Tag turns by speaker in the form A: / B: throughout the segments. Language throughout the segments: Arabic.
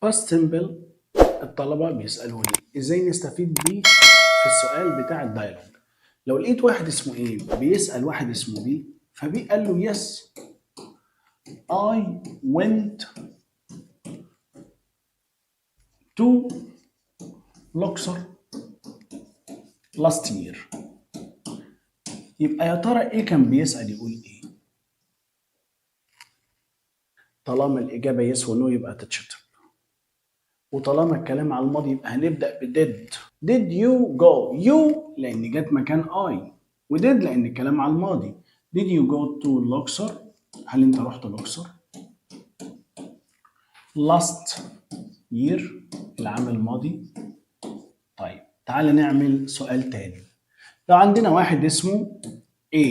A: past simple الطلبة بيسألوني ازاي نستفيد بيه في السؤال بتاع الدايلوج. لو لقيت واحد اسمه ايه بيسأل واحد اسمه بي، فبي قال له yes I went to Luxor last year. يبقى يا ترى ايه كان بيسأل يقول ايه؟ طالما الإجابة يس ونو يبقى تتشطب، وطالما الكلام على الماضي يبقى هنبدأ بديد. did you go؟ you لأن جت مكان I، وديد لأن الكلام على الماضي. did you go to Luxor؟ هل أنت رحت لوكسور؟ last year العام الماضي. طيب تعال نعمل سؤال تاني. لو عندنا واحد اسمه A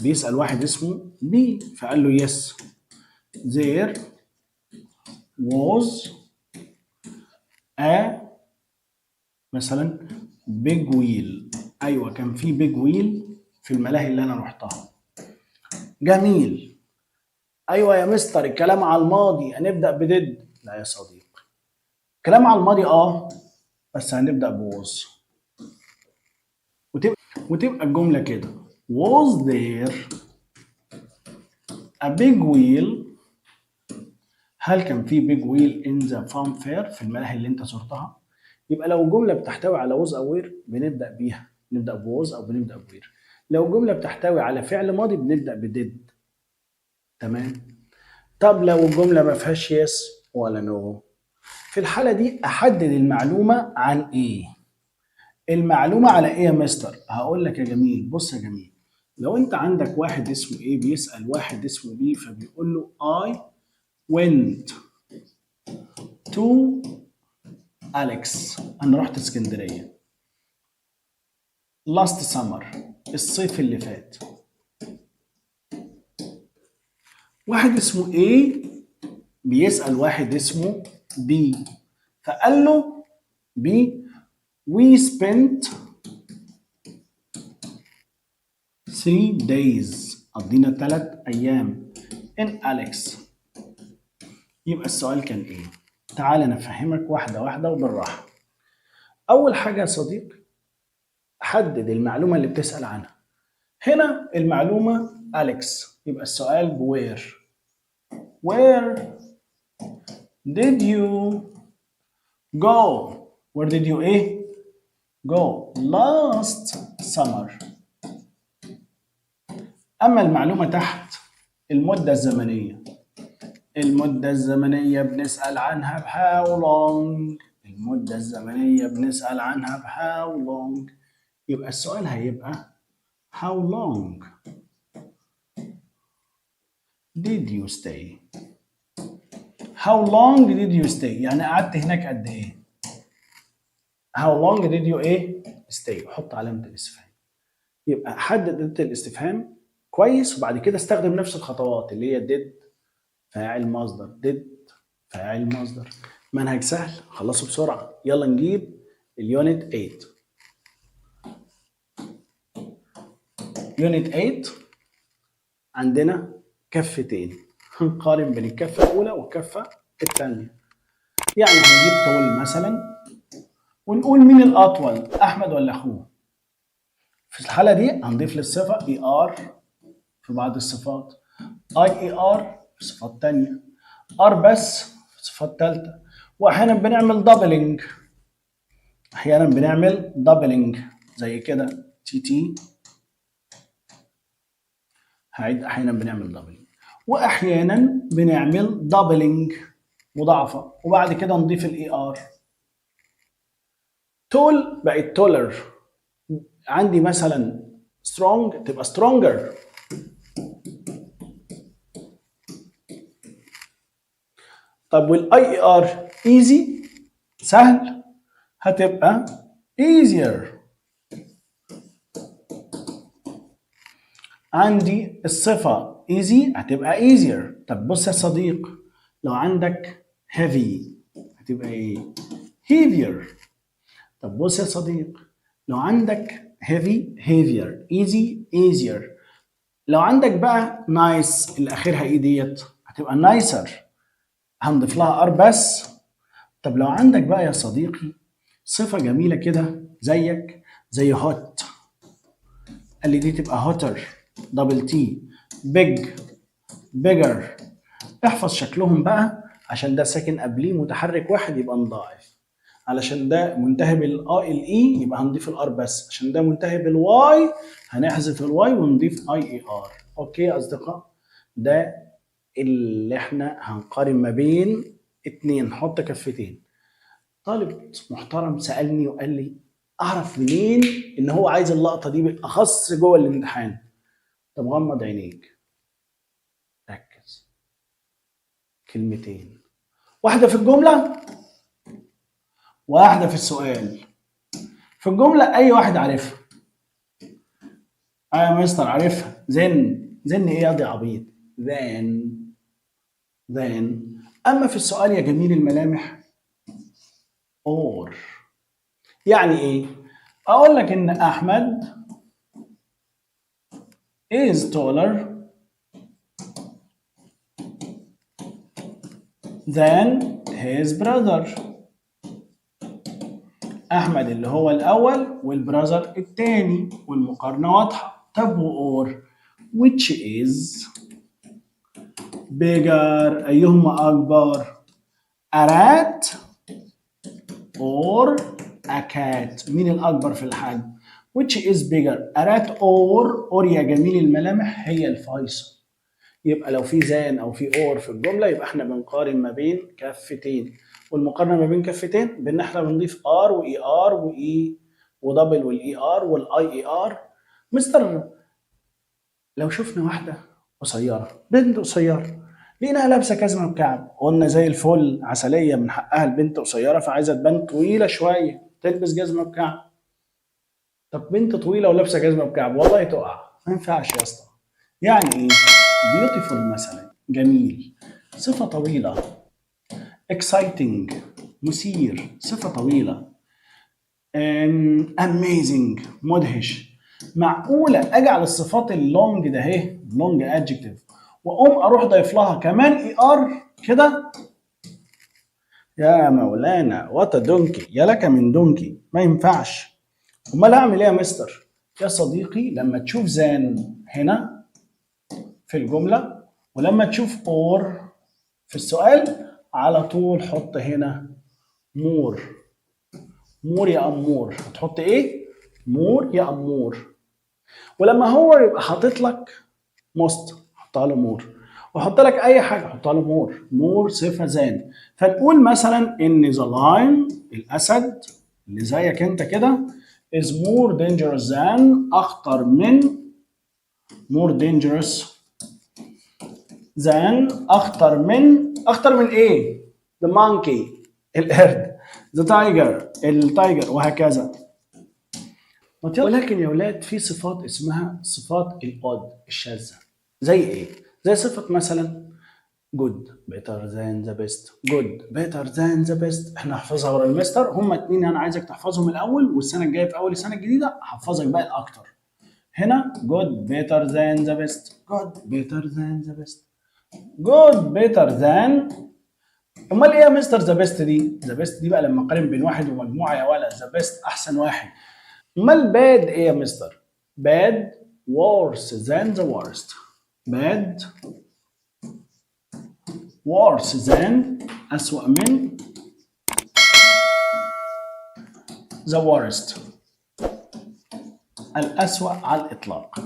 A: بيسأل واحد اسمه B، فقال له yes there was a مثلا big wheel. ايوه كان في big wheel في الملاهي اللي انا رحتها. جميل. ايوه يا مستر الكلام على الماضي هنبدا بدid. لا يا صديقي، كلام على الماضي بس هنبدا بوز، وتبقى الجمله كده was there a big wheel. هل كان في big wheel in the fun fair في الملاهي اللي انت زرتها؟ يبقى لو الجمله بتحتوي على was او where بنبدا بيها، نبدا بوز او بنبدا بوير. لو الجمله بتحتوي على فعل ماضي بنبدا بديد. تمام. طب لو الجمله ما فيهاش يس ولا نو، في الحاله دي احدد المعلومه عن ايه. المعلومه على ايه يا مستر؟ هقول لك يا جميل. بص يا جميل، لو انت عندك واحد اسمه ايه بيسال واحد اسمه بي، فبيقول له I went to Alex، انا رحت اسكندريه last summer الصيف اللي فات. واحد اسمه A بيسأل واحد اسمه B، فقال له B we spent 3 days قضينا 3 أيام in Alex. يبقى السؤال كان إيه؟ تعال أنا أفهمك واحدة واحدة وبالراحة. أول حاجة يا صديقي حدد المعلومة اللي بتسأل عنها. هنا المعلومة أليكس، يبقى السؤال بوير. Where did you go؟ Where did you إيه؟ go last summer. أما المعلومة تحت المدة الزمنية، المدة الزمنية بنسأل عنها how long. المدة الزمنية بنسأل عنها how long. يبقى السؤال هيبقى how long did you stay؟ how long did you stay يعني قعدت هناك قد إيه؟ how long did you إيه؟ stay. حط علامة الاستفهام. يبقى حدد أداة الاستفهام كويس، وبعد كده استخدم نفس الخطوات اللي هي did فاعل مصدر، did فاعل مصدر. منهج سهل، خلصه بسرعة. يلا نجيب اليونت 8. يونت 8 عندنا كفتين، هنقارن بين الكفة الأولى والكفة الثانية. يعني هنجيب طول مثلا ونقول مين الأطول، أحمد ولا أخوه؟ في الحالة دي هنضيف للصفة ER في بعض الصفات، IER في صفات تانية، R بس في صفات تالتة. وأحيانا بنعمل دبلنج، زي كده TT. هعيد، أحيانا بنعمل دبلنج وأحيانا بنعمل دبلنج مضاعفة، وبعد كده نضيف ER. تول بقت تولر. عندي مثلا strong تبقى stronger. طب والIER easy سهل هتبقى easier. عندي الصفة easy هتبقى easier. طب بص يا صديق، لو عندك heavy هتبقى ايه؟ heavier. طب بص يا صديق، لو عندك heavy heavier، easy easier. لو عندك بقى nice اللي اخرها ايه ديت هتبقى nicer. هنضيف لها ار بس. طب لو عندك بقى يا صديقي صفة جميلة كده زيك زي هوت، قال لي دي تبقى هوتر دبل تي، بيج بيجر. احفظ شكلهم بقى، عشان ده ساكن قبليه متحرك واحد يبقى نضاعف، علشان ده منتهي الاي يبقى هنضيف الار بس، عشان ده منتهي بالواي هنحذف الواي ونضيف اي اي ار. اوكي يا اصدقاء، ده اللي احنا هنقارن ما بين اتنين، نحط كفتين. طالب محترم سألني وقال لي اعرف منين ان هو عايز اللقطة دي بالاخص جوه الامتحان؟ طب غمض عينيك، ركز. كلمتين، واحدة في الجملة واحدة في السؤال. في الجملة أي واحد عارفها. يا مستر عارفها، زن إيه يا دي عبيط؟ then. أما في السؤال يا جميل الملامح or. يعني إيه؟ أقول لك إن أحمد is taller than his brother. أحمد اللي هو الأول والبراذر التاني، والمقارنة واضحة. طب وأور which is bigger، أيهما أكبر؟ a rat or a cat؟ مين الأكبر في الحجم؟ which is bigger a rat or يا جميل الملامح هي الفيصل. يبقى لو في زان أو في or في الجملة يبقى احنا بنقارن ما بين كفتين، والمقارنة ما بين كفتين بإن احنا بنضيف R و ER و E ودبل والإي آر والآي إي آر. مستر لو شفنا واحدة قصيرة، بنت قصيرة، لقيناها لابسة جزمة بكعب، قلنا زي الفل عسلية، من حقها البنت قصيرة فعايزة تبان طويلة شوية تلبس جزمة بكعب. طب بنت طويلة ولابسة جزمة بكعب والله تقع، ما ينفعش يا اسطى. يعني ايه؟ beautiful مثلا جميل، صفة طويلة. exciting مثير، صفة طويلة. amazing مدهش. معقولة اجعل الصفات اللونج ده اهي لونج ادجكتيف واقوم اروح ضايف لها كمان اي ار كده؟ يا مولانا وات دونكي، يا لك من دونكي، ما ينفعش. امال اعمل ايه يا مستر؟ يا صديقي لما تشوف زان هنا في الجملة ولما تشوف اور في السؤال على طول حط هنا مور. مور يا امور، هتحط ايه؟ مور يا امور. ولما هو يبقى حاطط لك موست حطها له مور، وحط لك اي حاجه حطها له مور. مور صفه زان. فنقول مثلا ان ذا لاين الاسد اللي زيك انت كده is more dangerous than اخطر من more dangerous than اخطر من ايه؟ the monkey القرد، the tiger التايجر، وهكذا. ولكن يا ولاد في صفات اسمها صفات الاود الشاذة. زي ايه؟ زي صفة مثلا good better than the best. good better than the best احنا هنحفظها ورا المستر، هما اتنين انا عايزك تحفظهم الاول، والسنة الجاية في اول السنة الجديدة هحفظك بقى الاكتر. هنا good better than the best، good better than the best، good better than. امال ايه يا مستر ذا بيست دي؟ ذا بيست دي بقى لما اقارن بين واحد ومجموعة يا ولد، ذا بيست احسن واحد. امال باد ايه يا مستر؟ bad worse than the worst. bad worse than أسوأ من the worst الأسوأ على الإطلاق.